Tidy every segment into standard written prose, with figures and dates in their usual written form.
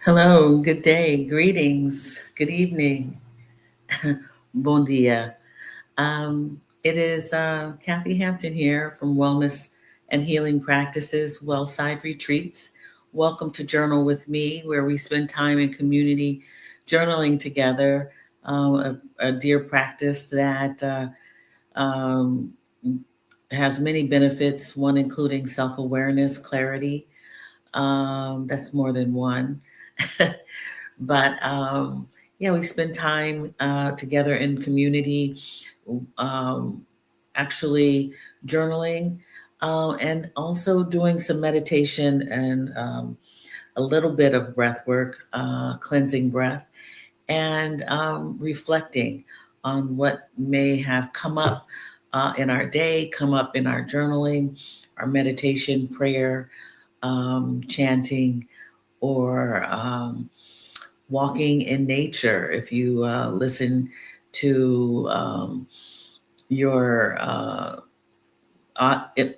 Hello, good day, greetings, good evening, bon dia. It is Kathy Hampton here from Wellness and Healing Practices, Wellside Retreats. Welcome to Journal with Me, where we spend time in community journaling together, a dear practice that um, has many benefits, one including self awareness, clarity. That's more than one. But yeah, we spend time together in community, um, actually journaling, and also doing some meditation and a little bit of breath work, cleansing breath, and reflecting on what may have come up in our day, come up in our journaling, our meditation, prayer, chanting, or walking in nature. If you listen to your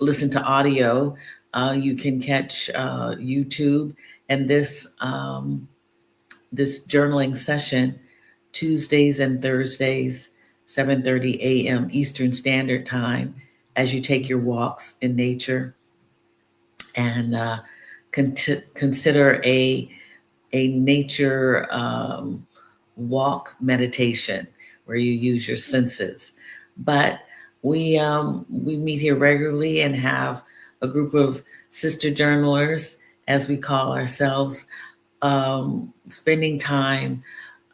listen to audio, you can catch YouTube and this journaling session Tuesdays and Thursdays, 7:30 a.m. Eastern Standard Time, as you take your walks in nature and consider a nature walk meditation where you use your senses. But we meet here regularly and have a group of sister journalers, as we call ourselves, spending time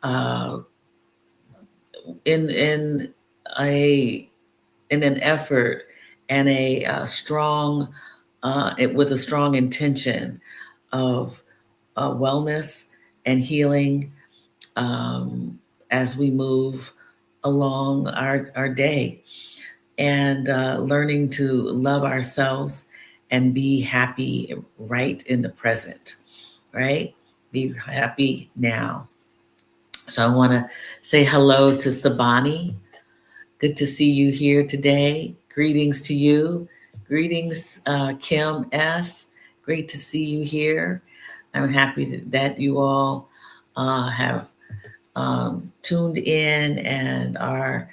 uh, in a in an effort and a strong with a strong intention of wellness and healing as we move along our day and learning to love ourselves and be happy right in the present, right? Be happy now. So I want to say hello to Sabani. Good to see you here today. Greetings to you. Greetings, Kim S. Great to see you here. I'm happy that you all have tuned in and are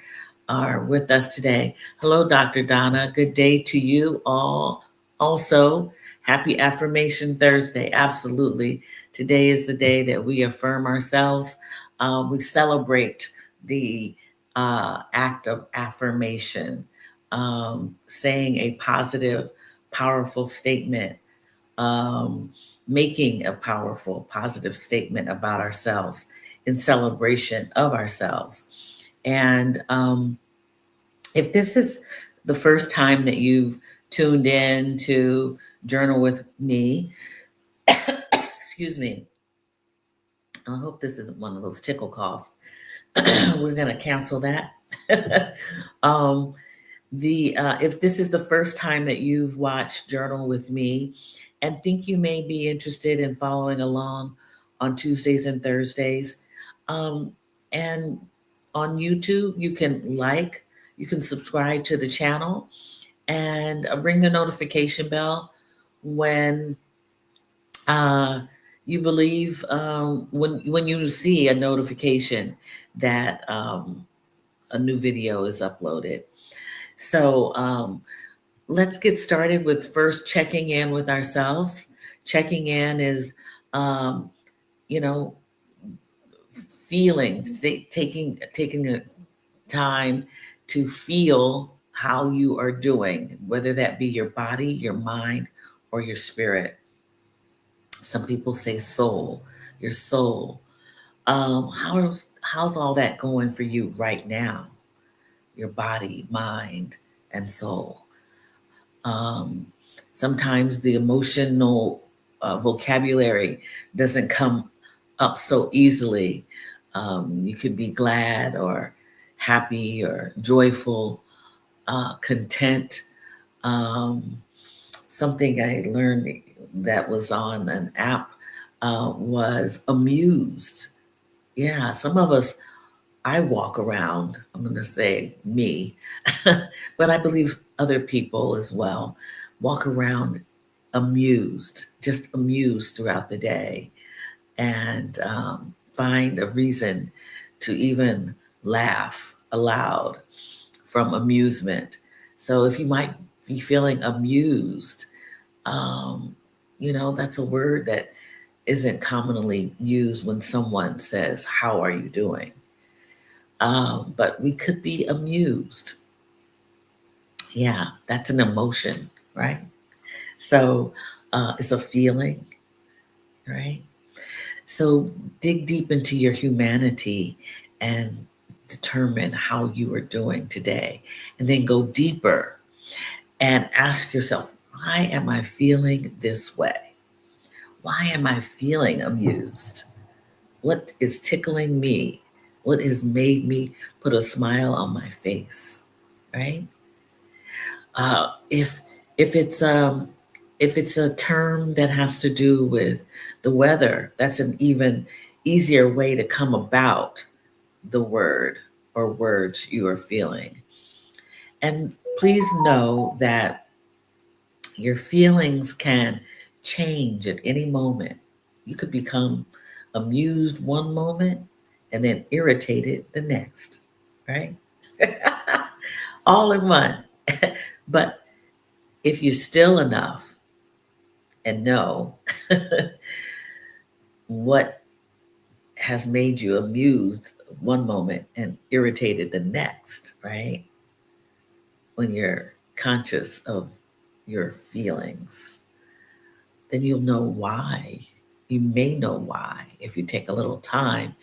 with us today. Hello, Dr. Donna. Good day to you all. Also, happy Affirmation Thursday. Absolutely. Today is the day that we affirm ourselves. We celebrate the act of affirmation, saying a positive, powerful statement, um, making a powerful, positive statement about ourselves in celebration of ourselves. And if this is the first time that you've tuned in to Journal with Me, excuse me, I hope this isn't one of those tickle coughs. We're going to cancel that. um, the If this is the first time that you've watched Journal with Me and think you may be interested in following along on Tuesdays and Thursdays, and on YouTube, you can subscribe to the channel and ring the notification bell when uh, you believe when you see a notification that a new video is uploaded. So let's get started with first checking in with ourselves. Checking in is, um, you know, feelings, taking a time to feel how you are doing, whether that be your body, your mind, or your spirit. Some people say soul, your soul. How's all that going for you right now? Your body, mind, and soul. Um, Sometimes the emotional vocabulary doesn't come up so easily. You could be glad or happy or joyful, content. Um, Something I learned that was on an app was amused. Yeah, some of us, I walk around, I'm going to say me, but I believe other people as well walk around amused, just amused throughout the day. and find a reason to even laugh aloud from amusement. So if you might be feeling amused, um, that's a word that isn't commonly used when someone says, "How are you doing?" But we could be amused. Yeah, that's an emotion, right? So it's a feeling, right? So dig deep into your humanity and determine how you are doing today. And then go deeper and ask yourself, why am I feeling this way? Why am I feeling amused? What is tickling me? What has made me put a smile on my face? Right? Uh, if if it's um if it's a term that has to do with the weather, that's an even easier way to come about the word or words you are feeling. And please know that your feelings can change at any moment. You could become amused one moment and then irritated the next, right? All in one. But if you're still enough and know what has made you amused one moment and irritated the next, right? When you're conscious of your feelings, then you'll know why. You may know why if you take a little time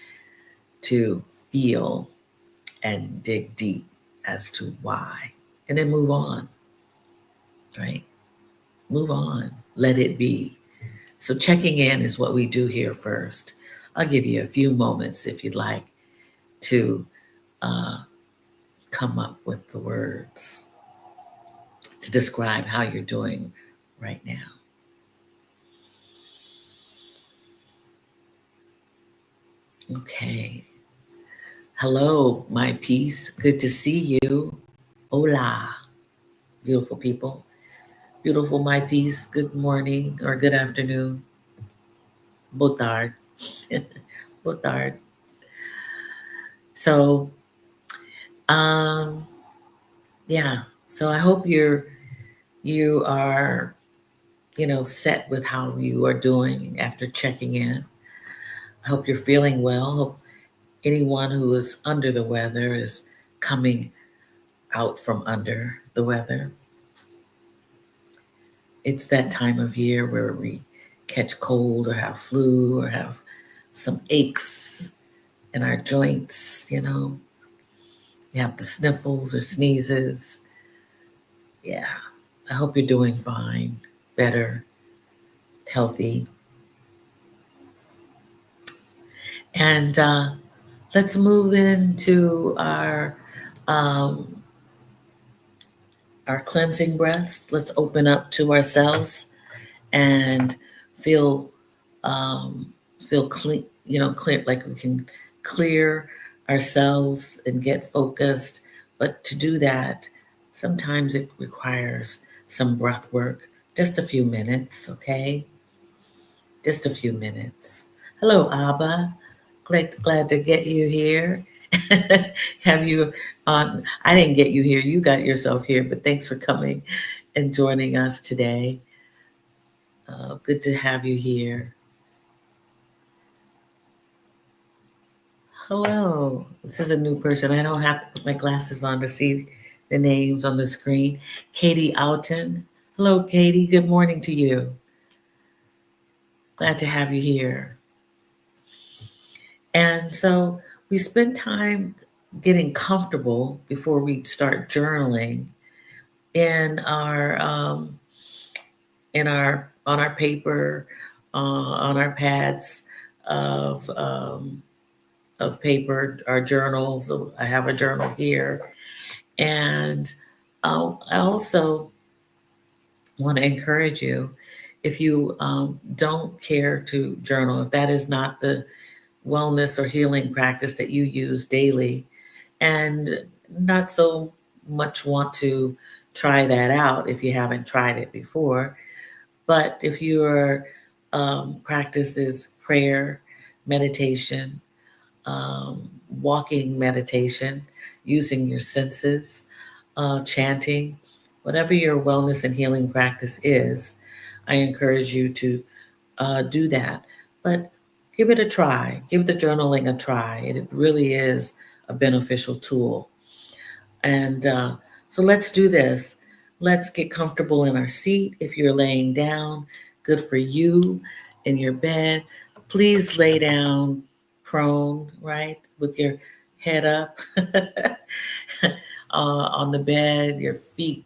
to feel and dig deep as to why. And then move on, right? Move on. Let it be. So checking in is what we do here first. I'll give you a few moments if you'd like to uh, come up with the words to describe how you're doing right now. Okay. Hello, my peace. Good to see you. Hola, beautiful people. Beautiful, my peace. Good morning or good afternoon. Boa tarde. Boa tarde. So, um, yeah. So I hope you are set with how you are doing after checking in. I hope you're feeling well. Hope anyone who is under the weather is coming out from under the weather. It's that time of year where we catch cold or have flu or have some aches in our joints, You have the sniffles or sneezes. Yeah. I hope you're doing fine, better, healthy. And let's move into um, our cleansing breaths. Let's open up to ourselves and feel um, feel clean, clear, like we can clear ourselves and get focused. But to do that, sometimes it requires some breath work. Just a few minutes, okay? Just a few minutes. Hello, Abba. Glad to get you here. Have you on? I didn't get you here. You got yourself here, but thanks for coming and joining us today. Good to have you here. Hello. This is a new person. I don't have to put my glasses on to see the names on the screen. Katie Alton. Hello, Katie. Good morning to you. Glad to have you here. And so we spend time getting comfortable before we start journaling in our on our paper, on our pads of um, of paper, our journals. I have a journal here, and I also want to encourage you, if you don't care to journal, if that is not the wellness or healing practice that you use daily, and not so much want to try that out if you haven't tried it before. But if your practice is prayer meditation, walking meditation, using your senses, chanting, whatever your wellness and healing practice is, I encourage you to do that. But give it a try. Give the journaling a try. It really is a beneficial tool. And so let's do this. Let's get comfortable in our seat. If you're laying down, good for you in your bed. Please lay down prone, right, with your head up on the bed, your feet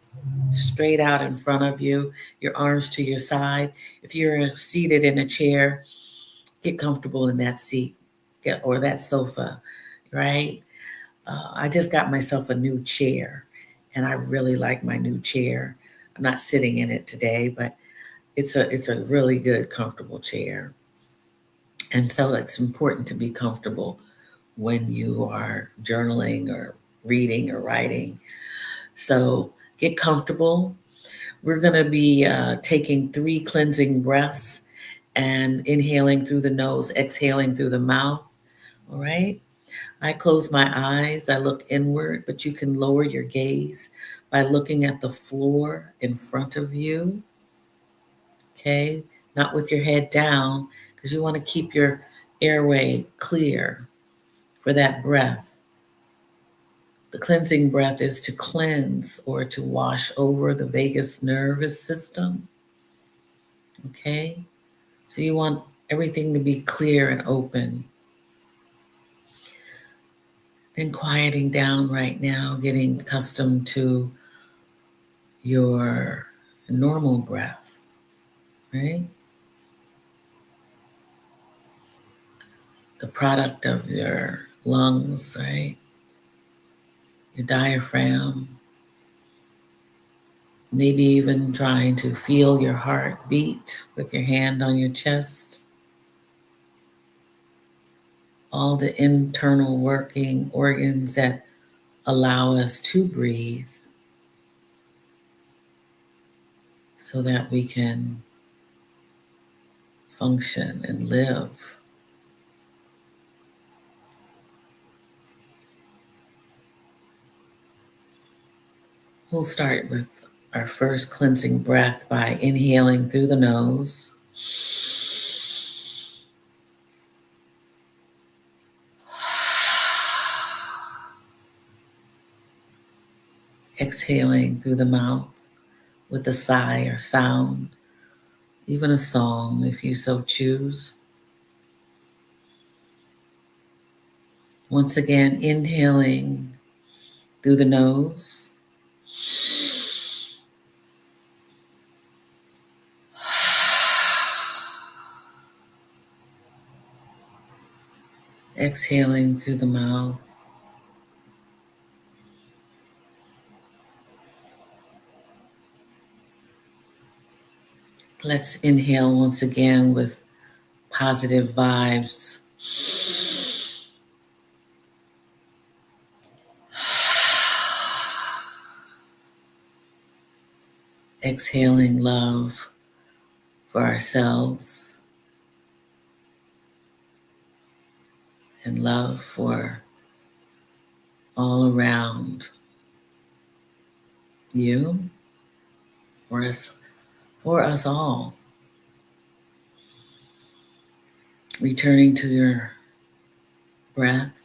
straight out in front of you, your arms to your side. If you're seated in a chair, get comfortable in that seat or that sofa, right? I just got myself a new chair, and I really like my new chair. I'm not sitting in it today, but it's a really good, comfortable chair. And so it's important to be comfortable when you are journaling or reading or writing. So get comfortable. We're going to be taking 3 cleansing breaths and inhaling through the nose, exhaling through the mouth. All right. I close my eyes, I look inward, but you can lower your gaze by looking at the floor in front of you, okay? Not with your head down, because you want to keep your airway clear for that breath. The cleansing breath is to cleanse or to wash over the vagus nervous system, okay? So you want everything to be clear and open. Then quieting down right now, getting accustomed to your normal breath, right? The product of your lungs, right? Your diaphragm, maybe even trying to feel your heart beat with your hand on your chest. All the internal working organs that allow us to breathe so that we can function and live. We'll start with our first cleansing breath by inhaling through the nose. Exhaling through the mouth with a sigh or sound, even a song if you so choose. Once again, inhaling through the nose. Exhaling through the mouth. Let's inhale once again with positive vibes. Exhaling love for ourselves and love for all around you, for us all. Returning to your breath.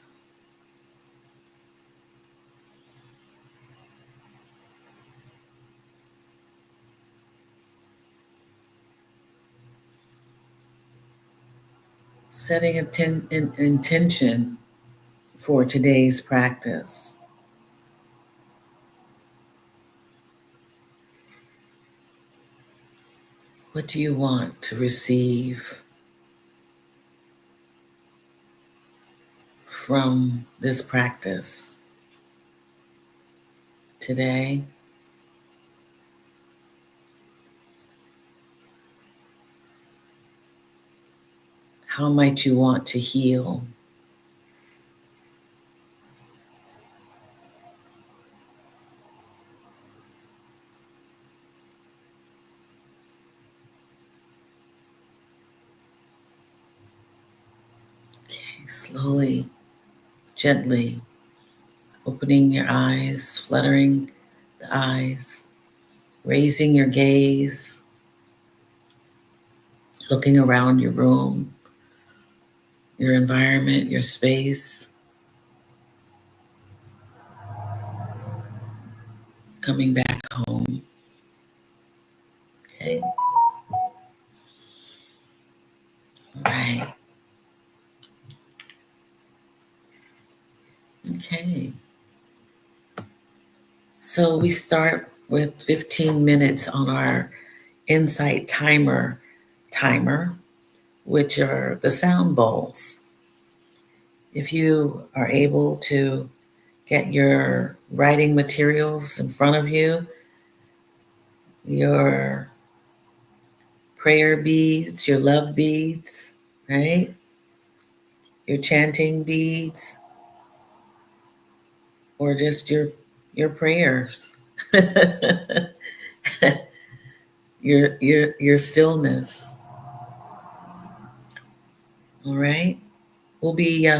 Setting an intention for today's practice. What do you want to receive from this practice today? How might you want to heal? Slowly, gently opening your eyes, fluttering the eyes, raising your gaze, looking around your room, your environment, your space, coming back home. Okay. All right. Okay. So we start with 15 minutes on our insight timer, which are the sound bowls. If you are able to get your writing materials in front of you, your prayer beads, your love beads, right? Your chanting beads, or just your prayers. your stillness. All right. We'll be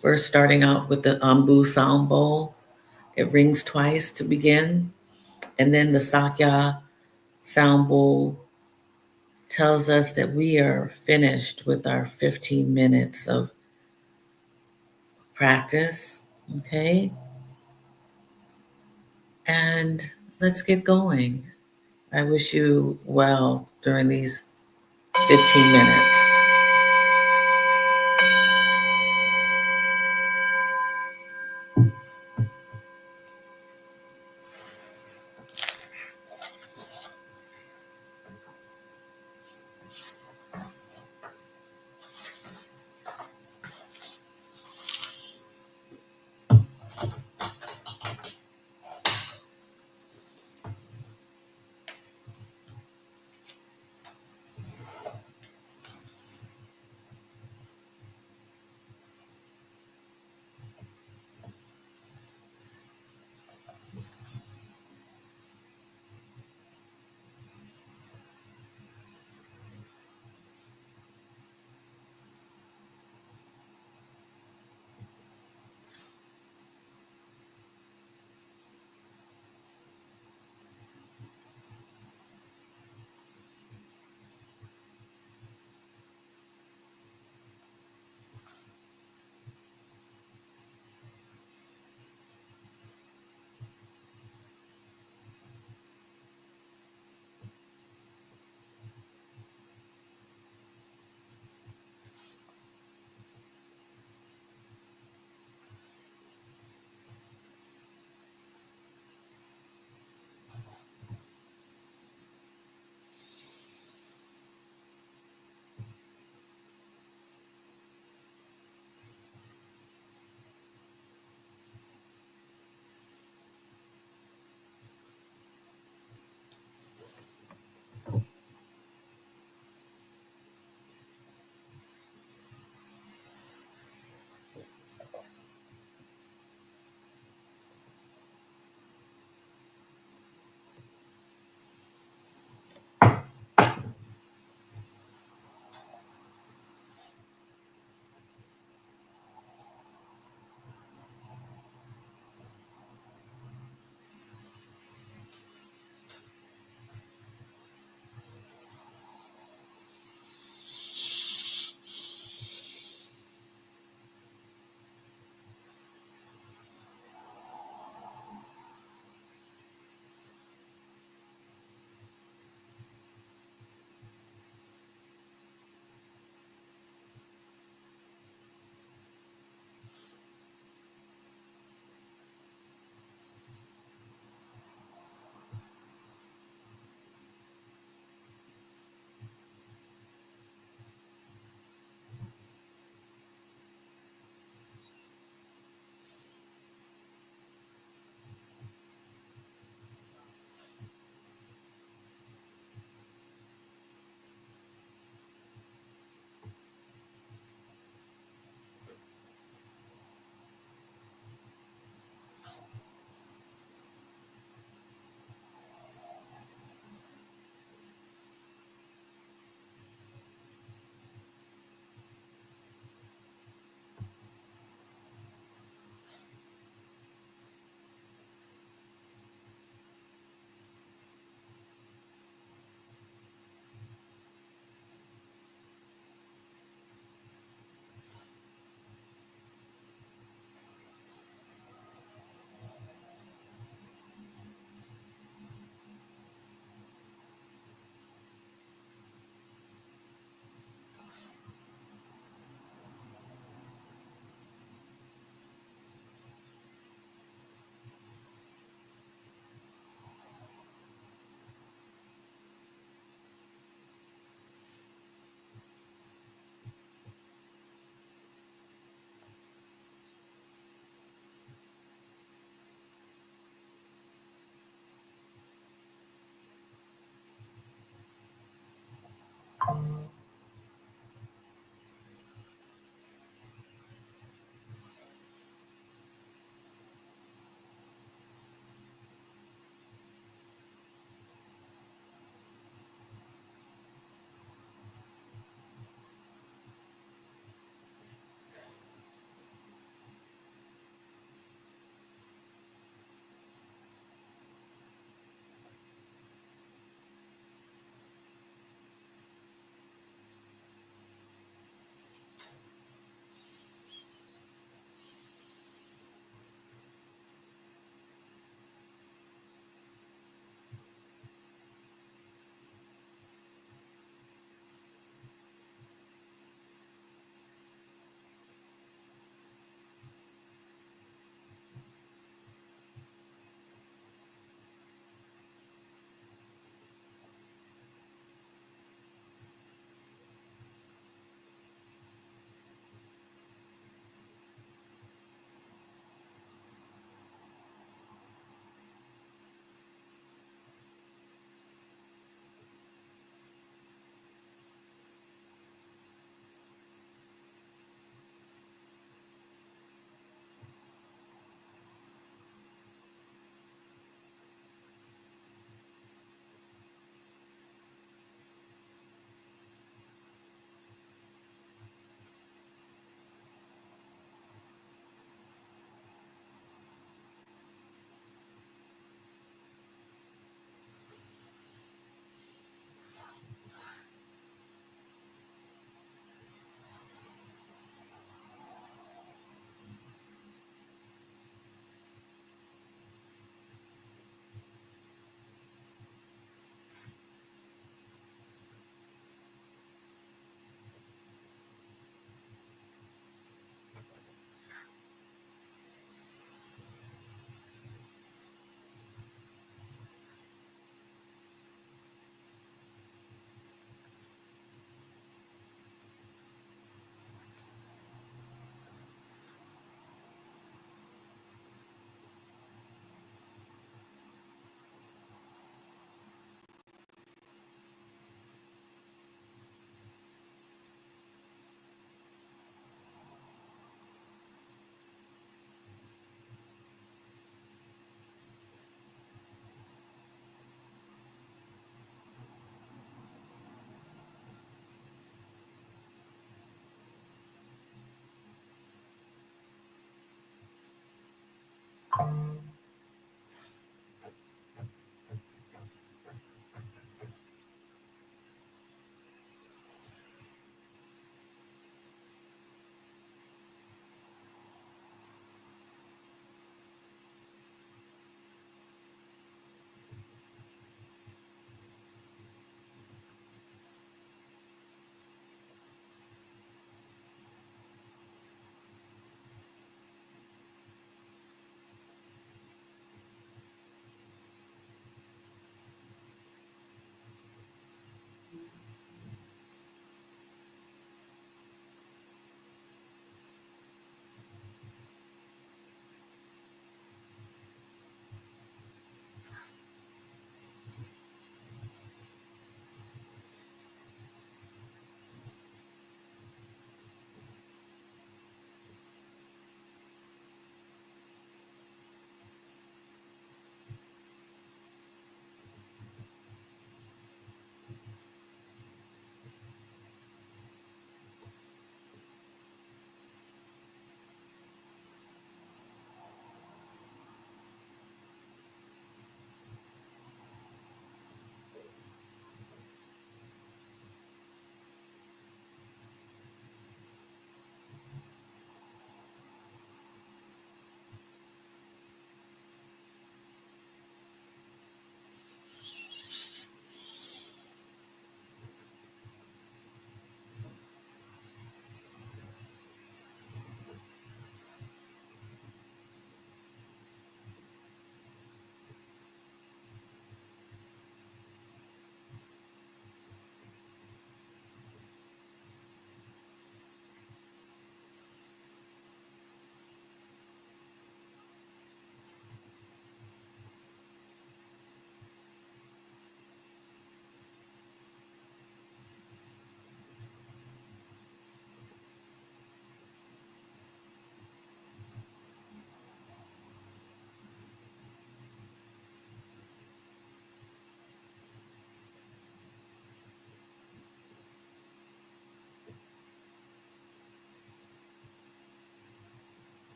first starting out with the Ambu sound bowl. It rings twice to begin, and then the Sakya sound bowl tells us that we are finished with our 15 minutes of practice. Okay. And let's get going. I wish you well during these 15 minutes.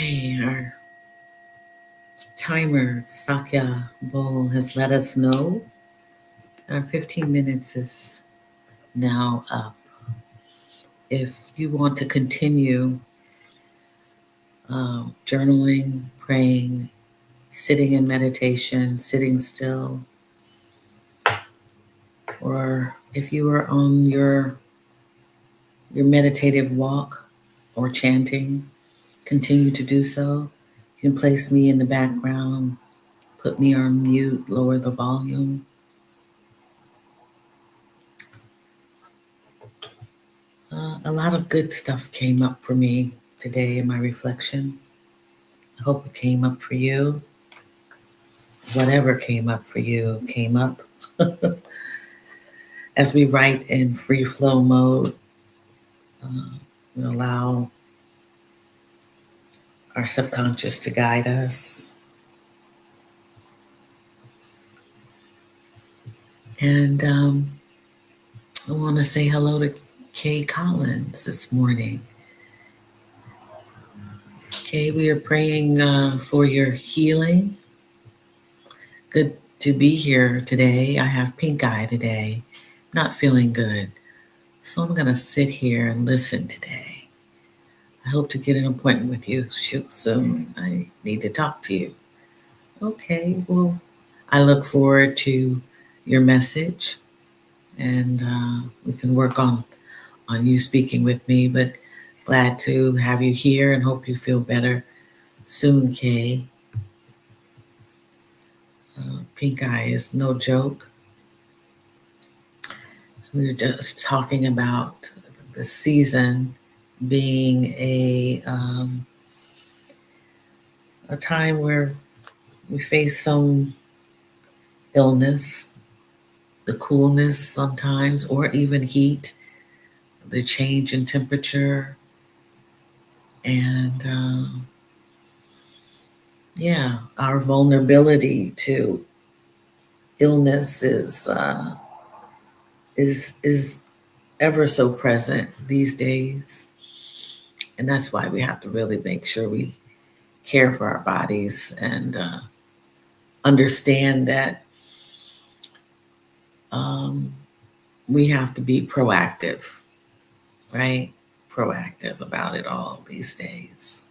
Okay, our timer, Sakya Bowl, has let us know our 15 minutes is now up. If you want to continue journaling, praying, sitting in meditation, sitting still, or if you are on your meditative walk or chanting, continue to do so. You can place me in the background, put me on mute, lower the volume. A lot of good stuff came up for me today in my reflection. I hope it came up for you. Whatever came up for you came up. As we write in free flow mode, we allow our subconscious to guide us. And I want to say hello to Kay Collins this morning. Kay, we are praying for your healing. Good to be here today. I have pink eye today. Not feeling good. So I'm going to sit here and listen today. I hope to get an appointment with you soon. I need to talk to you. Okay, well, I look forward to your message, and we can work on you speaking with me. But glad to have you here and hope you feel better soon, Kay. Pink eye is no joke. We were just talking about the season being a time where we face some illness, the coolness sometimes, or even heat, the change in temperature, and yeah, our vulnerability to illness is ever so present these days, and that's why we have to really make sure we care for our bodies and understand that um, we have to be proactive, right? Proactive about it all these days.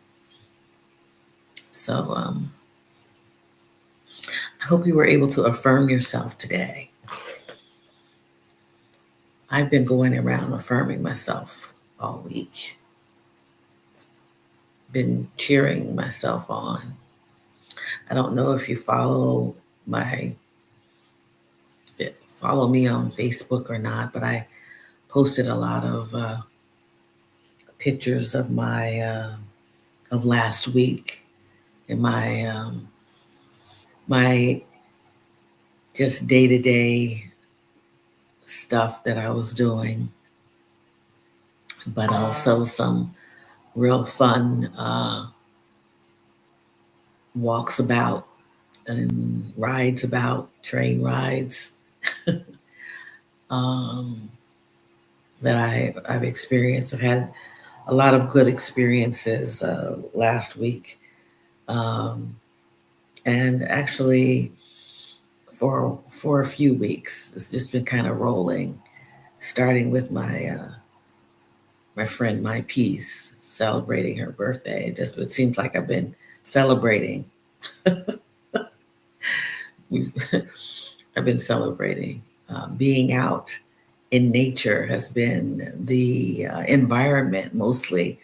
So I hope you were able to affirm yourself today. I've been going around affirming myself all week, been cheering myself on. I don't know if you follow me on Facebook or not, but I posted a lot of pictures of of last week and my just day-to-day stuff that I was doing, but also some real fun walks about and rides about, train rides um, that I've experienced. I've had a lot of good experiences last week. Um, and actually, for a few weeks, it's just been kind of rolling, starting with my friend My Peace celebrating her birthday. It seems like I've been celebrating. I've been celebrating. Being out in nature has been the environment mostly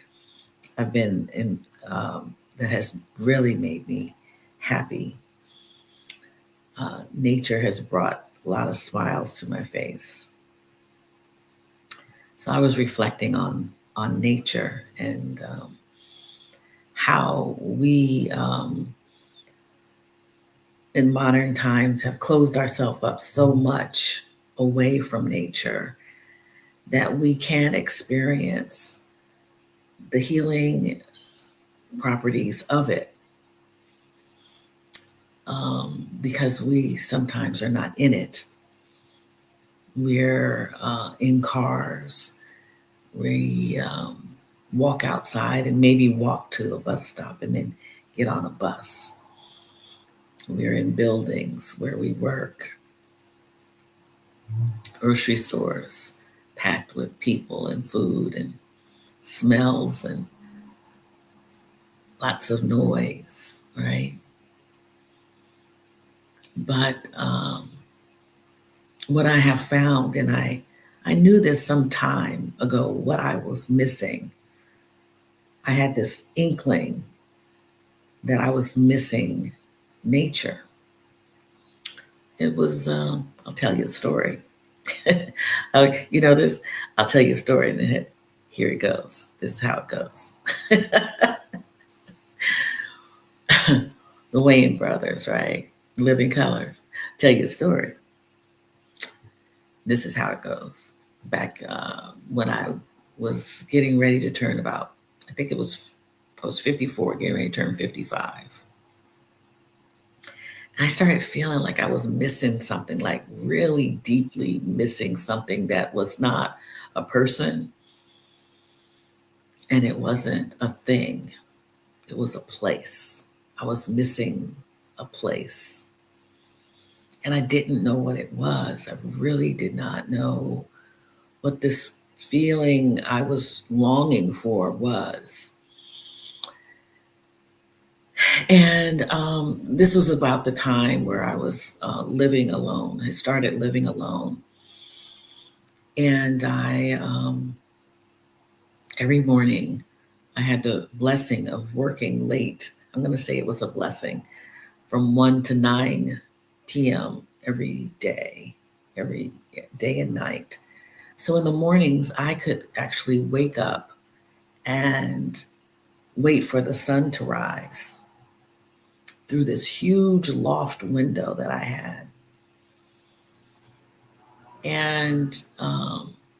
I've been in that has really made me happy. Nature has brought a lot of smiles to my face. So I was reflecting on nature and how we in modern times have closed ourselves up so much away from nature that we can't experience the healing properties of it because we sometimes are not in it. We're in cars. We walk outside and maybe walk to a bus stop and then get on a bus. We're in buildings where we work, grocery stores packed with people and food and smells and lots of noise, right? But what I have found, and I knew this some time ago, what I was missing. I had this inkling that I was missing nature. It was, I'll tell you a story. You know this? I'll tell you a story and then here it goes. This is how it goes. The Wayne brothers, right? Living Colors. Tell you a story. This is how it goes. Back when I was getting ready to turn about, I think I was 54, getting ready to turn 55. And I started feeling like I was missing something, like really deeply missing something that was not a person and it wasn't a thing. It was a place. I was missing a place. And I didn't know what it was. I really did not know what this feeling I was longing for was. And this was about the time where I was living alone. I started living alone. And every morning, I had the blessing of working late. I'm going to say it was a blessing from 1 to 9 p.m. every day and night. So in the mornings, I could actually wake up and wait for the sun to rise through this huge loft window that I had. And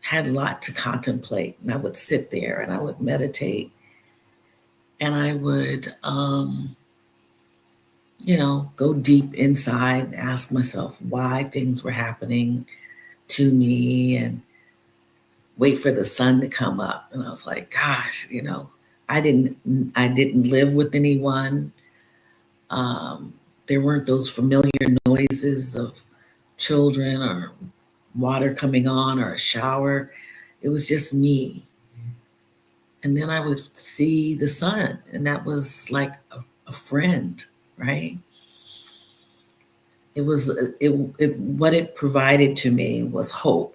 had a lot to contemplate. And I would sit there and I would meditate and I would, go deep inside and ask myself why things were happening to me and wait for the sun to come up. And I was like, gosh, I didn't live with anyone. There weren't those familiar noises of children or water coming on or a shower. It was just me. And then I would see the sun, and that was like a friend, right? It was what it provided to me was hope,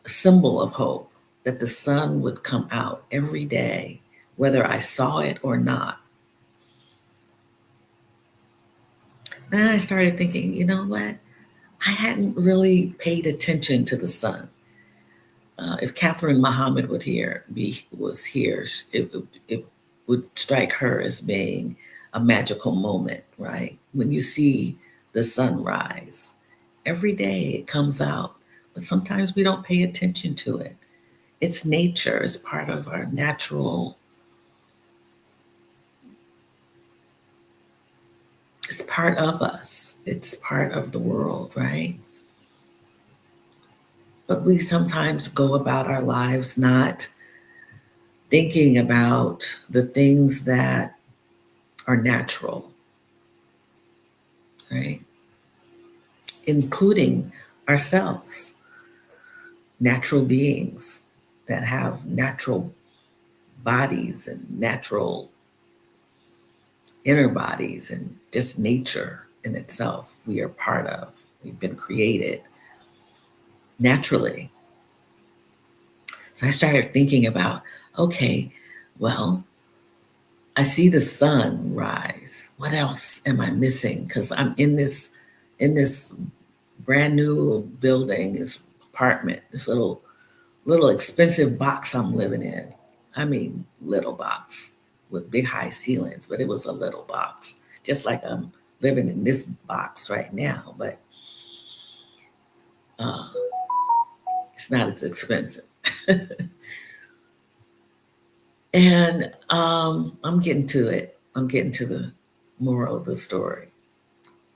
a symbol of hope that the sun would come out every day, whether I saw it or not. And I started thinking, you know what? I hadn't really paid attention to the sun. If Catherine Muhammad was here, it would strike her as being a magical moment, right? When you see the sunrise, every day it comes out, but sometimes we don't pay attention to it. It's nature, it's part of our natural, it's part of us, it's part of the world, right? But we sometimes go about our lives not thinking about the things that are natural, right? Including ourselves, natural beings that have natural bodies and natural inner bodies and just nature in itself we are part of. We've been created naturally. So I started thinking about, okay, well, I see the sun rise. What else am I missing? Because I'm in this brand new building, this apartment, this little expensive box I'm living in. I mean, little box with big high ceilings, but it was a little box, just like I'm living in this box right now, but uh, it's not as expensive. And I'm getting to it. I'm getting to the moral of the story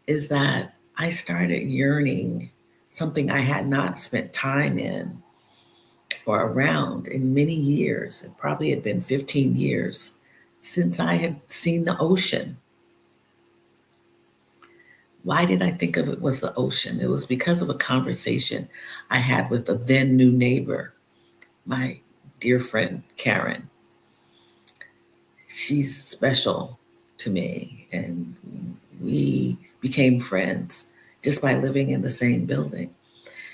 is that I started yearning something I had not spent time in or around in many years. It probably had been 15 years since I had seen the ocean. Why did I think of it was the ocean? It was because of a conversation I had with a then new neighbor, my dear friend Karen. She's special to me, and we became friends just by living in the same building.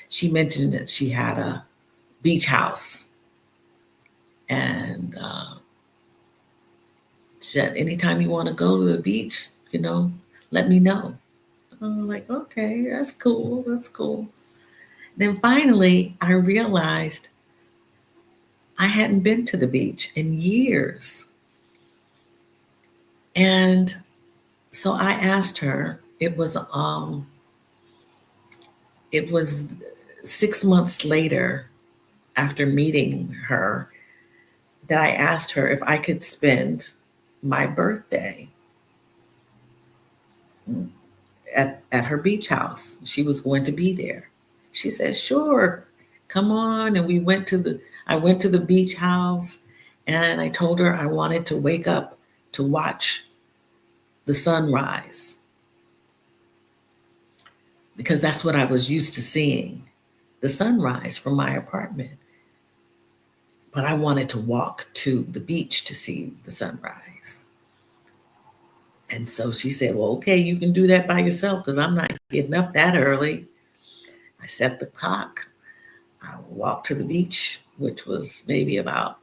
She mentioned that she had a beach house, and said, anytime you want to go to the beach, let me know. I'm like, okay, that's cool. That's cool. Then finally, I realized I hadn't been to the beach in years. And so I asked her, it was 6 months later after meeting her that I asked her if I could spend my birthday at her beach house. She was going to be there. She said, sure, come on. And I went to the beach house, and I told her I wanted to wake up to watch the sunrise because that's what I was used to seeing, the sunrise from my apartment. But I wanted to walk to the beach to see the sunrise. And so she said, well, okay, you can do that by yourself because I'm not getting up that early. I set the clock. I walked to the beach, which was maybe about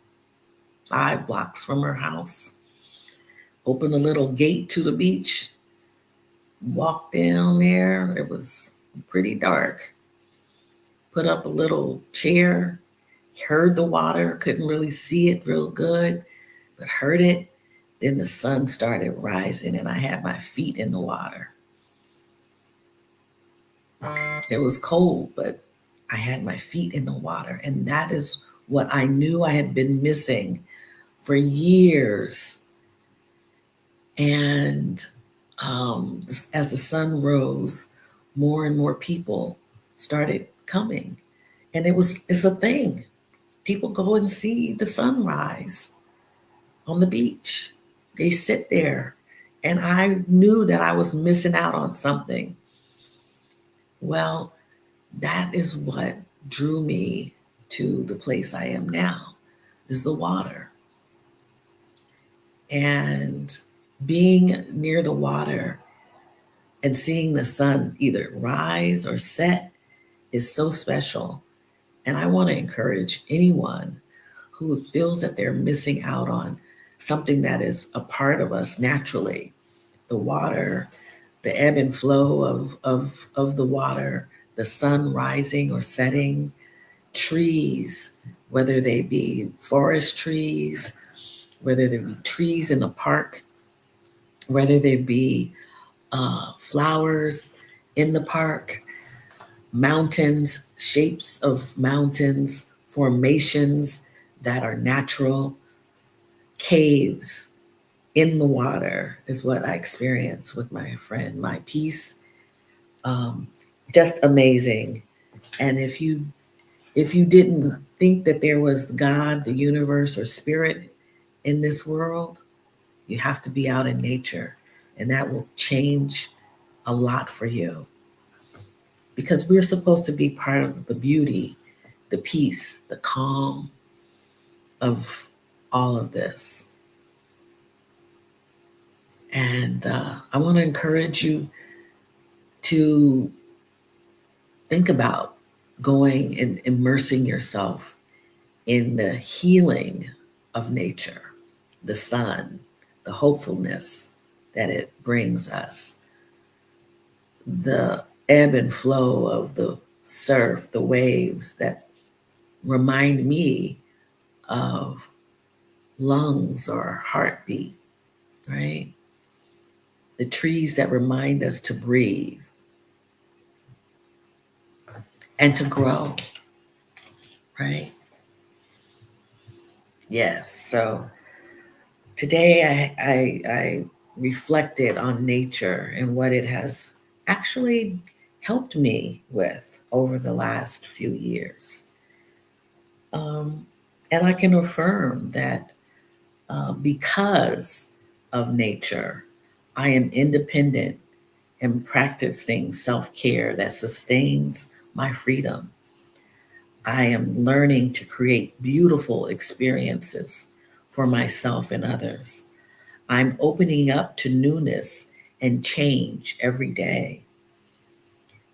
5 blocks from her house, opened a little gate to the beach, walked down there. It was pretty dark. Put up a little chair, heard the water, couldn't really see it real good, but heard it. Then the sun started rising, and I had my feet in the water. It was cold, but I had my feet in the water. And that is what I knew I had been missing for years. And as the sun rose, more and more people started coming. And it's a thing. People go and see the sunrise on the beach. They sit there. And I knew that I was missing out on something. Well, that is what drew me to the place I am now, is the water. And being near the water and seeing the sun either rise or set is so special. And I want to encourage anyone who feels that they're missing out on something that is a part of us naturally, the water, the ebb and flow of the water, the sun rising or setting, trees, whether they be forest trees, whether they be trees in the park, whether they be flowers in the park, mountains, shapes of mountains, formations that are natural, caves in the water is what I experienced with my friend. My peace, um, just amazing. And if you didn't think that there was God, the universe, or spirit in this world, you have to be out in nature, and that will change a lot for you because we're supposed to be part of the beauty, the peace, the calm of all of this. And I want to encourage you to think about going and immersing yourself in the healing of nature, the sun, the hopefulness that it brings us, the ebb and flow of the surf, the waves that remind me of lungs or heartbeat, right? The trees that remind us to breathe and to grow, right? Yes. So today I reflected on nature and what it has actually helped me with over the last few years. Um, and I can affirm that because of nature, I am independent and practicing self care that sustains my freedom. I am learning to create beautiful experiences for myself and others. I'm opening up to newness and change every day.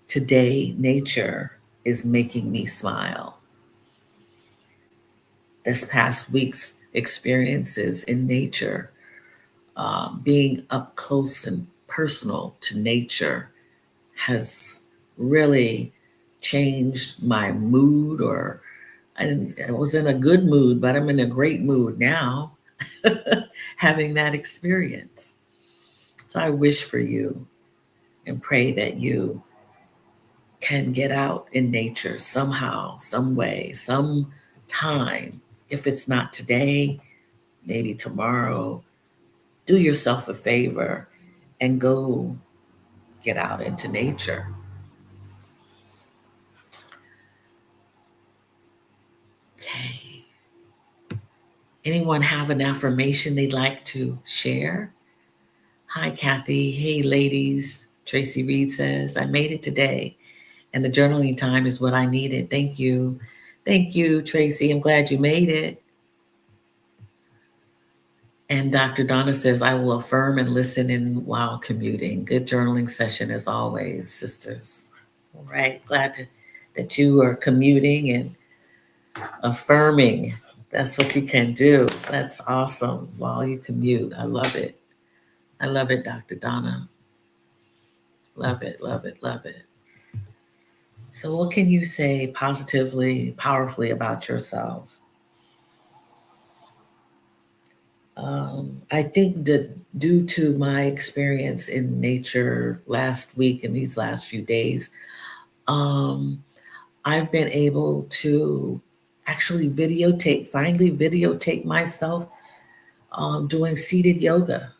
Today, nature is making me smile. This past week's experiences in nature, being up close and personal to nature, has really changed my mood. Or I was in a good mood, but I'm in a great mood now having that experience. So I wish for you and pray that you can get out in nature somehow, some way, some time. If it's not today, maybe tomorrow, do yourself a favor and go get out into nature. Okay. Anyone have an affirmation they'd like to share? Hi, Kathy. Hey, ladies. Tracy Reed says, I made it today, and the journaling time is what I needed. Thank you. Thank you, Tracy. I'm glad you made it. And Dr. Donna says, I will affirm and listen in while commuting. Good journaling session as always, sisters. All right. That you are commuting and affirming. That's what you can do. That's awesome while you commute. I love it. I love it, Dr. Donna. Love it, love it, love it. So, what can you say positively, powerfully about yourself? I think that due to my experience in nature last week and these last few days, um, I've been able to actually finally videotape myself doing seated yoga.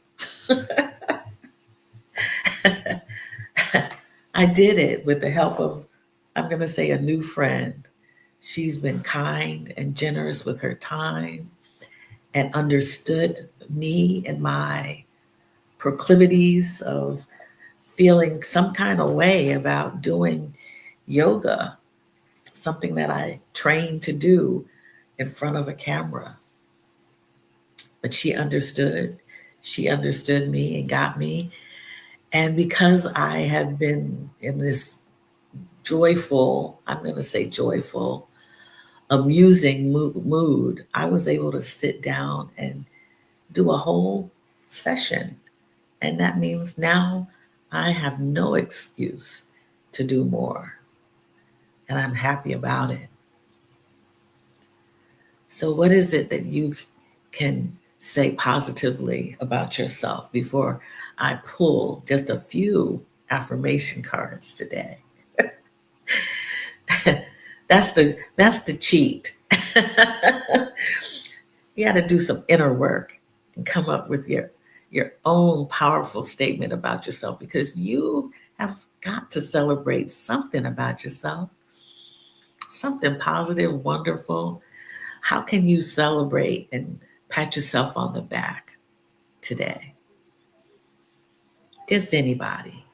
I did it with the help of, I'm going to say, a new friend. She's been kind and generous with her time and understood me and my proclivities of feeling some kind of way about doing yoga, something that I trained to do in front of a camera. But she understood. She understood me and got me. And because I had been in this joyful, I'm going to say joyful, amusing mood, I was able to sit down and do a whole session. And that means now I have no excuse to do more. And I'm happy about it. So, what is it that you can say positively about yourself before I pull just a few affirmation cards today? That's the cheat. You got to do some inner work and come up with your own powerful statement about yourself, because you have got to celebrate something about yourself, something positive, wonderful. How can you celebrate and pat yourself on the back today? Just anybody.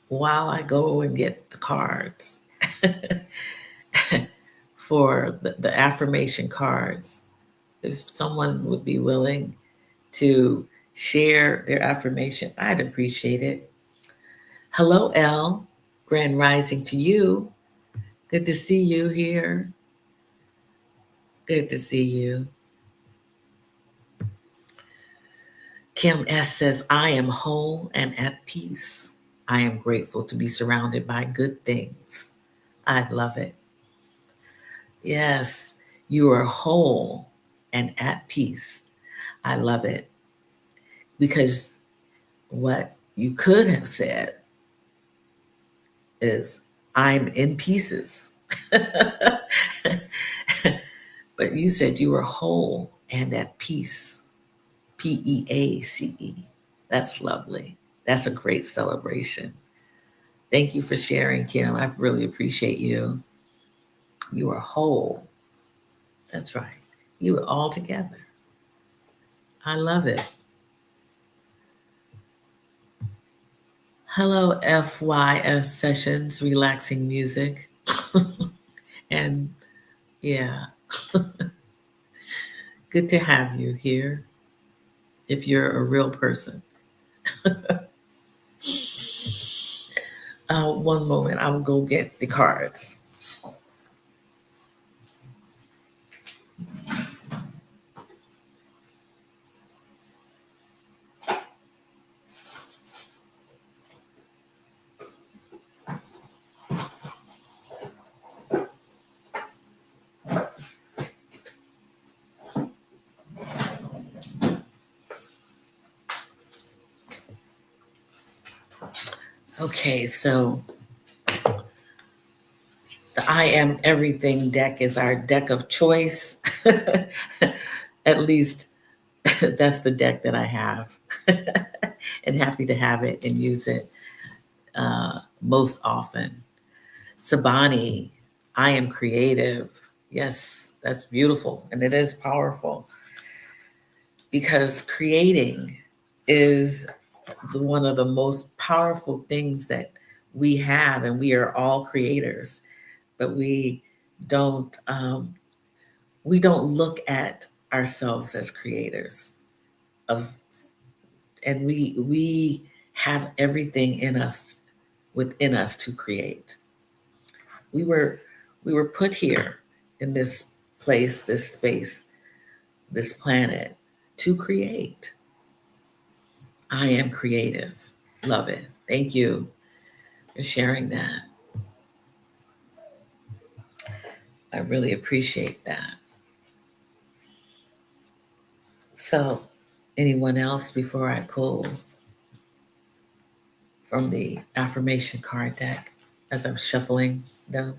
While I go and get the cards for the affirmation cards, if someone would be willing to share their affirmation, I'd appreciate it. Hello, Elle. Grand rising to you. Good to see you here. Good to see you. Kim S says, I am whole and at peace. I am grateful to be surrounded by good things. I love it. Yes, you are whole and at peace. I love it. Because what you could have said is, I'm in pieces. But you said you were whole and at peace. PEACE. That's lovely. That's a great celebration. Thank you for sharing, Kim. I really appreciate you. You are whole. That's right. You are all together. I love it. Hello, FYS sessions, relaxing music. And yeah, good to have you here if you're a real person. One moment, I'll go get the cards. Okay, so the I Am Everything deck is our deck of choice. At least that's the deck that I have. And happy to have it and use it most often. Sabani, I am creative. Yes, that's beautiful. And it is powerful because creating is one of the most powerful things that we have, and we are all creators, but don't we don't look at ourselves as creators of, and we have everything in us, within us, to create. We were we were put here in this place, this space, this planet to create. I am creative. Love it. Thank you for sharing that. I really appreciate that. So, anyone else before I pull from the affirmation card deck as I'm shuffling them?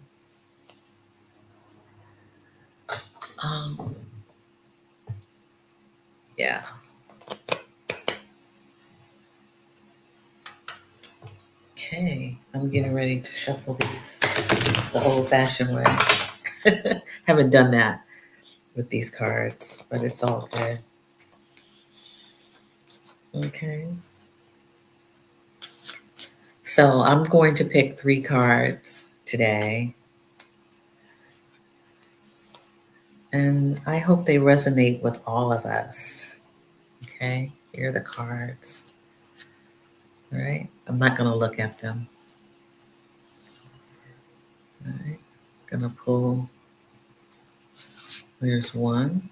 Um, yeah. Okay, I'm getting ready to shuffle these the old-fashioned way. Haven't done that with these cards, but it's all good. Okay. So I'm going to pick 3 cards today, and I hope they resonate with all of us. Okay, here are the cards. All right, I'm not going to look at them. All right, gonna pull. There's 1,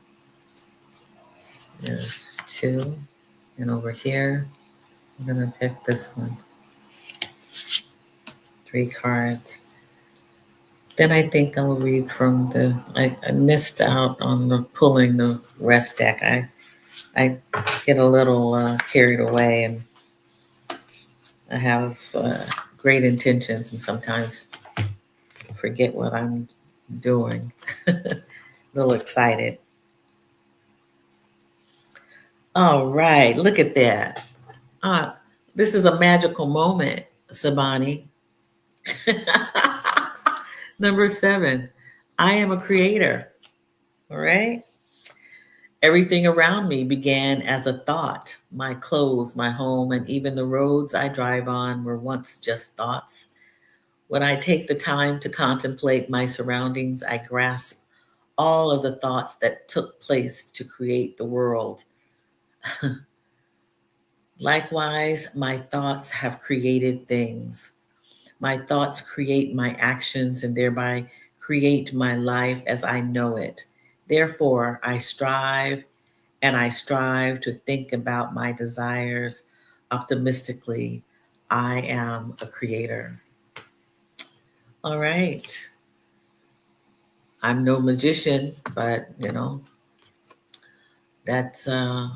there's 2, and over here, I'm gonna pick this one. 3 cards. Then I think I'll read from I missed out on the pulling the rest deck. I get a little carried away, and I have great intentions and sometimes forget what I'm doing. A little excited. All right, look at that. Uh, this is a magical moment, Sabani. Number 7, I am a creator. All right. Everything around me began as a thought. My clothes, my home, and even the roads I drive on were once just thoughts. When I take the time to contemplate my surroundings, I grasp all of the thoughts that took place to create the world. Likewise, my thoughts have created things. My thoughts create my actions and thereby create my life as I know it. Therefore, I strive to think about my desires optimistically. I am a creator. All right. I'm no magician, but that's that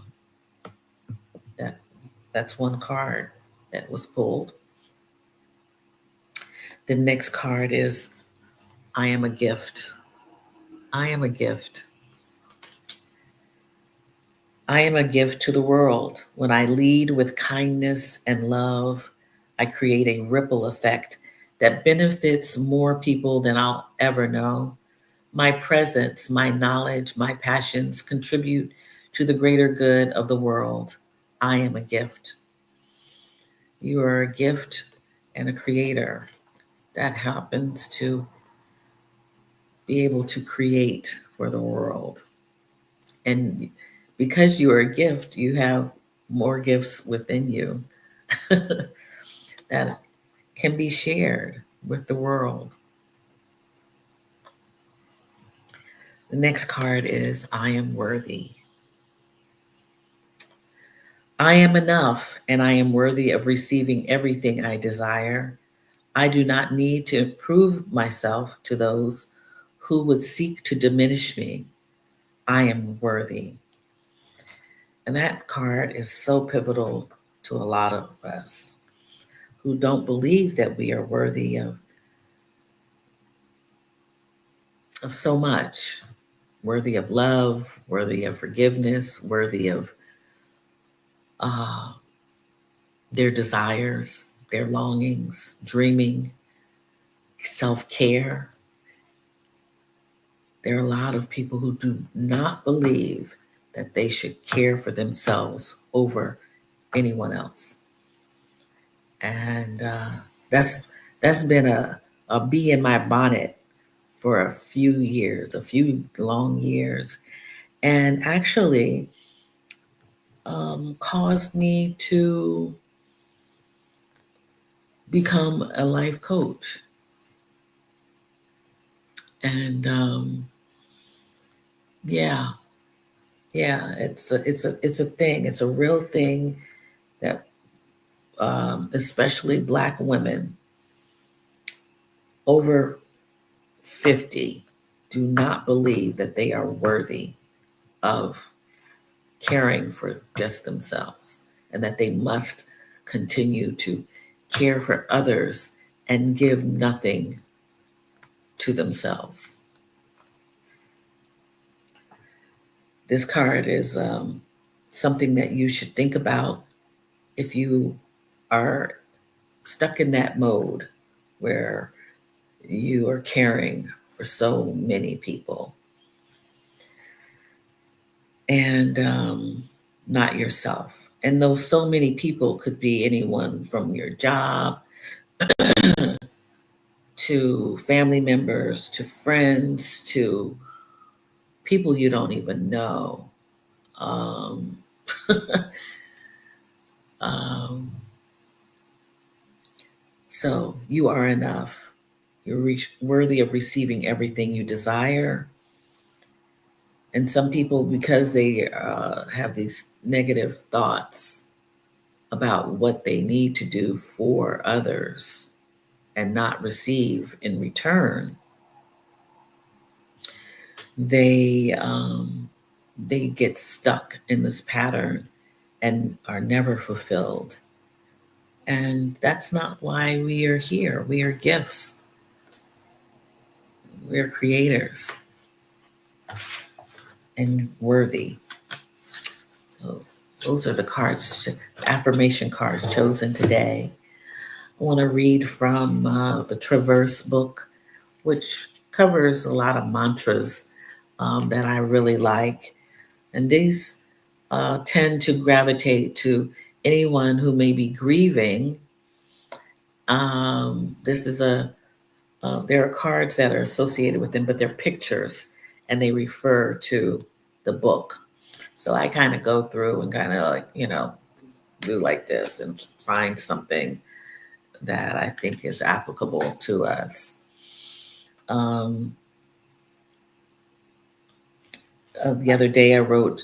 that's one card that was pulled. The next card is I am a gift. I am a gift. I am a gift to the world. When I lead with kindness and love, I create a ripple effect that benefits more people than I'll ever know. My presence, my knowledge, my passions contribute to the greater good of the world. I am a gift. You are a gift and a creator that happens to be able to create for the world. And because you are a gift, you have more gifts within you that can be shared with the world. The next card is I am worthy. I am enough and I am worthy of receiving everything I desire. I do not need to prove myself to those who would seek to diminish me. I am worthy. And that card is so pivotal to a lot of us who don't believe that we are worthy of so much, worthy of love, worthy of forgiveness, worthy of uh, their desires, their longings, dreaming, self care. There are a lot of people who do not believe that they should care for themselves over anyone else. And that's that's been a bee in my bonnet for a few years, a few long years, and actually caused me to become a life coach. And yeah, yeah, it's a thing. It's a real thing that especially Black women over 50 do not believe that they are worthy of caring for just themselves and that they must continue to care for others and give nothing to themselves. This card is something that you should think about if you are stuck in that mode where you are caring for so many people and not yourself. And those so many people could be anyone from your job to family members to friends to people you don't even know. Um, um, so you are enough. You're worthy of receiving everything you desire. And some people, because they have these negative thoughts about what they need to do for others and not receive in return, they they get stuck in this pattern and are never fulfilled. And that's not why we are here. We are gifts. We are creators and worthy. So those are the cards, affirmation cards chosen today. I want to read from the Traverse book, which covers a lot of mantras that I really like. And these tend to gravitate to anyone who may be grieving. This is there are cards that are associated with them, but they're pictures and they refer to the book. So I kind of go through and kind of like, do like this and find something that I think is applicable to us. Um, the other day I read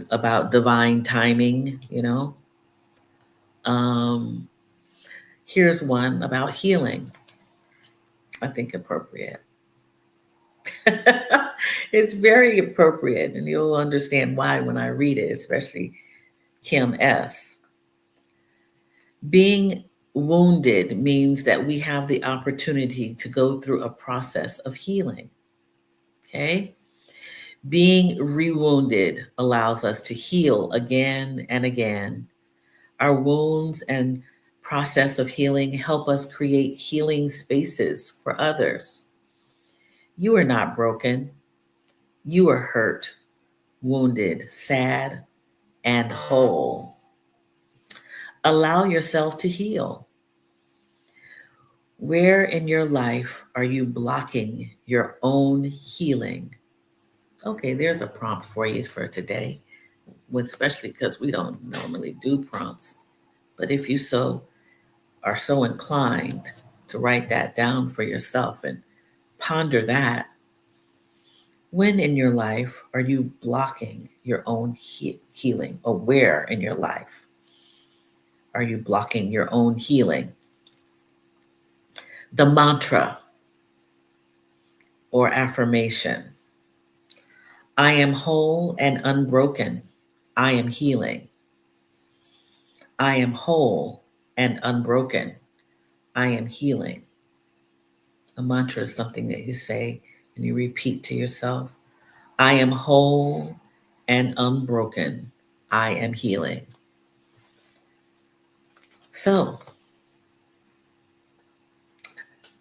about divine timing, Um, here's one about healing, I think appropriate. It's very appropriate, and you'll understand why when I read it, especially Kim S. Being wounded means that we have the opportunity to go through a process of healing. Okay? Being rewounded allows us to heal again and again. Our wounds and process of healing help us create healing spaces for others. You are not broken. You are hurt, wounded, sad, and whole. Allow yourself to heal. Where in your life are you blocking your own healing? Okay, there's a prompt for you for today, especially because we don't normally do prompts. But if you are so inclined to write that down for yourself and ponder that, when in your life are you blocking your own healing? Or where in your life are you blocking your own healing? The mantra or affirmation: I am whole and unbroken. I am healing. I am whole and unbroken. I am healing. A mantra is something that you say and you repeat to yourself. I am whole and unbroken. I am healing. So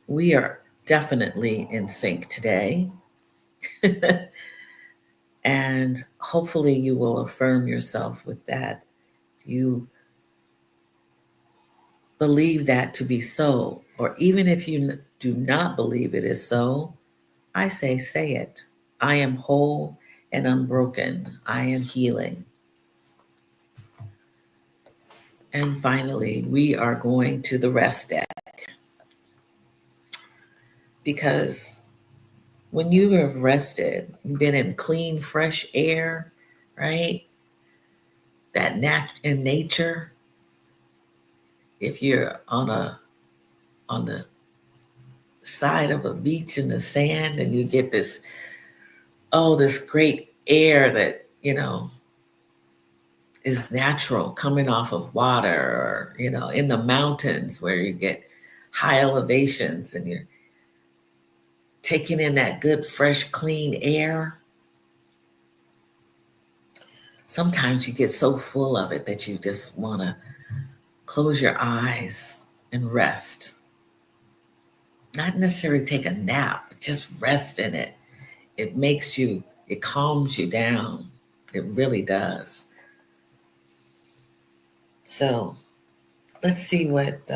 we are definitely in sync today. And hopefully you will affirm yourself with that. You believe that to be so, or even if you do not believe it is so, I say it. I am whole and unbroken. I am healing. And finally, we are going to the rest deck, because when you have rested, you've been in clean, fresh air, right? That in nature. If you're on the side of a beach in the sand and you get this great air that, is natural coming off of water, or, in the mountains where you get high elevations and you're taking in that good, fresh, clean air. Sometimes you get so full of it that you just want to close your eyes and rest. Not necessarily take a nap, just rest in it. It calms you down. It really does. So let's see what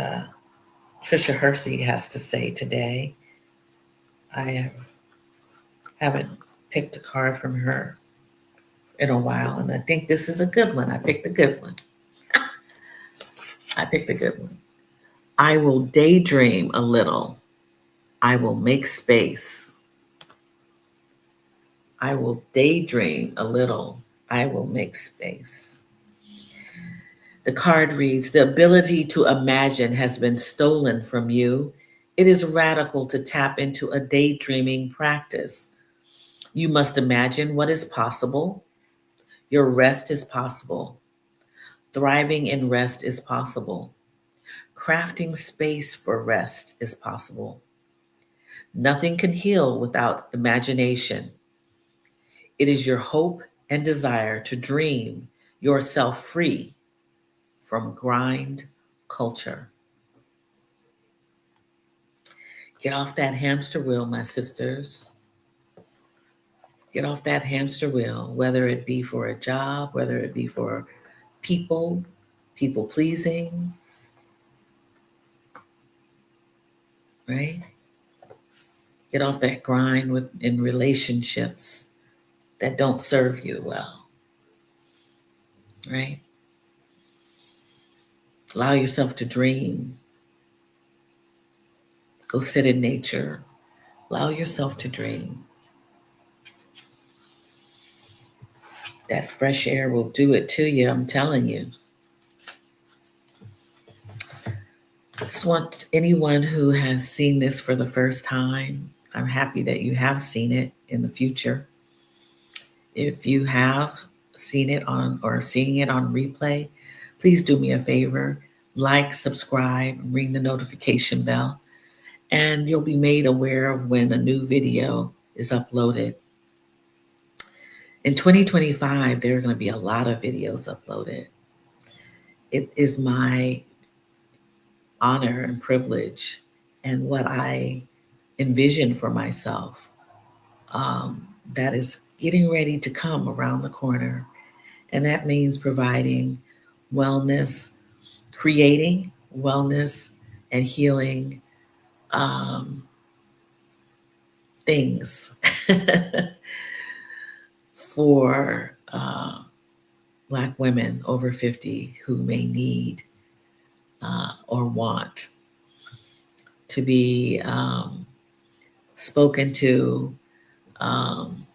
Trisha Hersey has to say today. I haven't picked a card from her in a while, and I think this is a good one. I picked a good one. I picked a good one. I will daydream a little. I will make space. I will daydream a little. I will make space. The card reads, the ability to imagine has been stolen from you. It is radical to tap into a daydreaming practice. You must imagine what is possible. Your rest is possible. Thriving in rest is possible. Crafting space for rest is possible. Nothing can heal without imagination. It is your hope and desire to dream yourself free from grind culture. Get off that hamster wheel, my sisters. Get off that hamster wheel, whether it be for a job, whether it be for people pleasing, right? Get off that grind in relationships that don't serve you well, right? Allow yourself to dream. Go sit in nature. Allow yourself to dream. That fresh air will do it to you, I'm telling you. I just want anyone who has seen this for the first time, I'm happy that you have seen it in the future. If you have seen it on or seeing it on replay, please do me a favor, like, subscribe, ring the notification bell, and you'll be made aware of when a new video is uploaded. In 2025, there are going to be a lot of videos uploaded. It is my honor and privilege and what I envision for myself that is getting ready to come around the corner. And that means providing wellness, creating wellness and healing things for Black women over 50 who may need or want to be spoken to, um,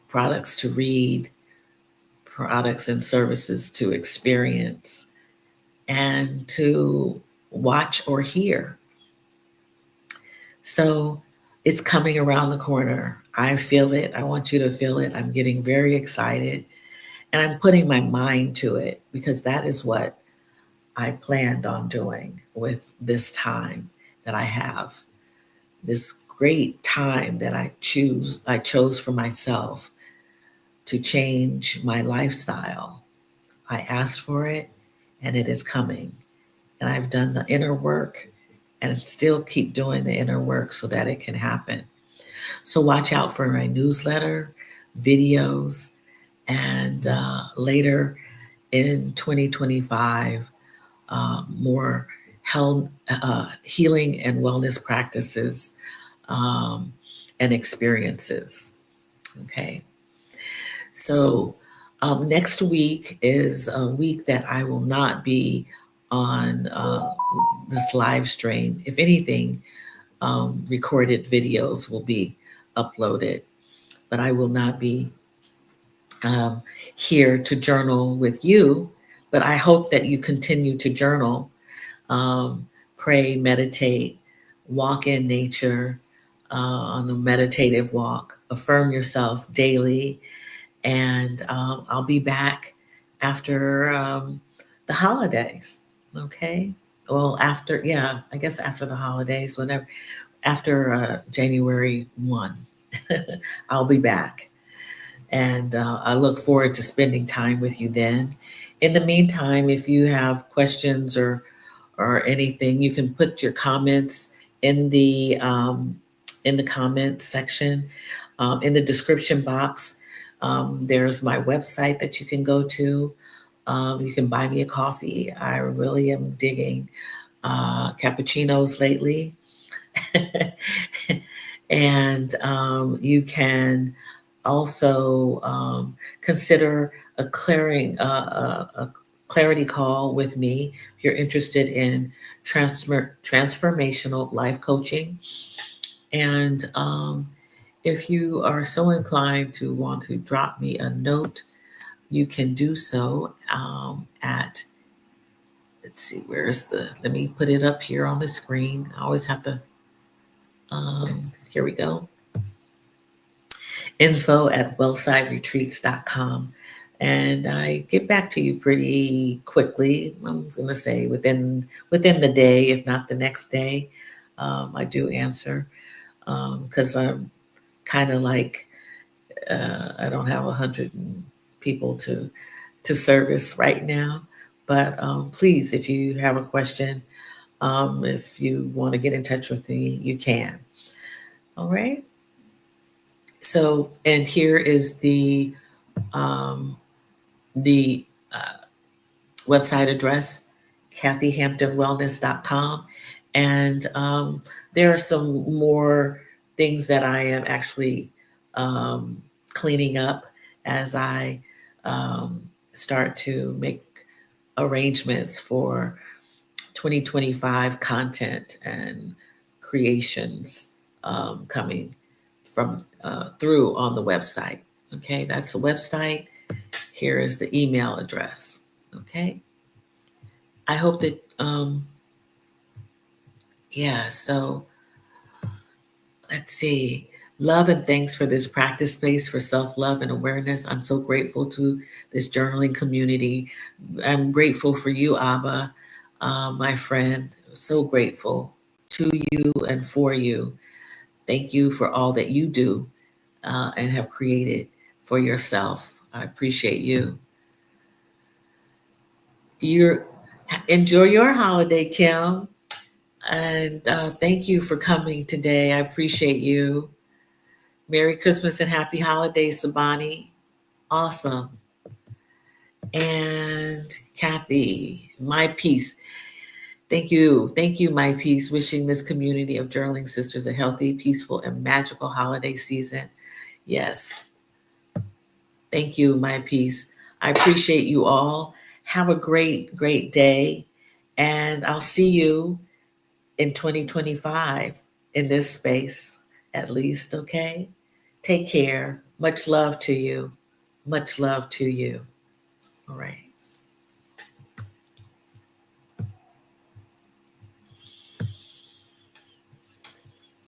products to read, products and services to experience, and to watch or hear. So it's coming around the corner. I feel it. I want you to feel it. I'm getting very excited and I'm putting my mind to it because that is what I planned on doing with this time that I have. This great time that I chose for myself to change my lifestyle. I asked for it and it is coming. And I've done the inner work and still keep doing the inner work so that it can happen. So watch out for my newsletter, videos, and later in 2025, more healing and wellness practices and experiences. Okay. So next week is a week that I will not be on this live stream. If anything, recorded videos will be uploaded, but I will not be um, here to journal with you. But I hope that you continue to journal, pray, meditate, walk in nature on a meditative walk, affirm yourself daily, and I'll be back after the holidays. Okay. Well, I guess after the holidays, whenever, after January 1, I'll be back. And I look forward to spending time with you then. In the meantime, if you have questions or anything, you can put your comments in the comments section, in the description box. There's my website that you can go to. You can buy me a coffee. I really am digging cappuccinos lately. And you can also consider a clarity call with me if you're interested in transformational life coaching. And if you are so inclined to want to drop me a note, you can do so at, let's see, let me put it up here on the screen. I always have to, here we go. info@wellsideretreats.com. And I get back to you pretty quickly. I'm going to say within the day, if not the next day. I do answer because I'm kind of like I don't have 100 people to service right now. But please, if you have a question, if you want to get in touch with me, you can. All right. So, and here is the the website address, kathyhamptonwellness.com. And there are some more things that I am actually cleaning up as I start to make arrangements for 2025 content and creations coming from through on the website. Okay, that's the website. Here is the email address. Okay. I hope that, so let's see. Love and thanks for this practice space for self-love and awareness. I'm so grateful to this journaling community. I'm grateful for you, Abba, my friend. So grateful to you and for you. Thank you for all that you do and have created for yourself. I appreciate you. Enjoy your holiday, Kim. And thank you for coming today. I appreciate you. Merry Christmas and happy holidays, Sabani. Awesome. And Kathy, my peace. Thank you. Thank you, my peace. Wishing this community of journaling sisters a healthy, peaceful, and magical holiday season. Yes. Thank you, my peace. I appreciate you all. Have a great, great day. And I'll see you in 2025 in this space, at least. Okay. Take care. Much love to you. Much love to you. All right.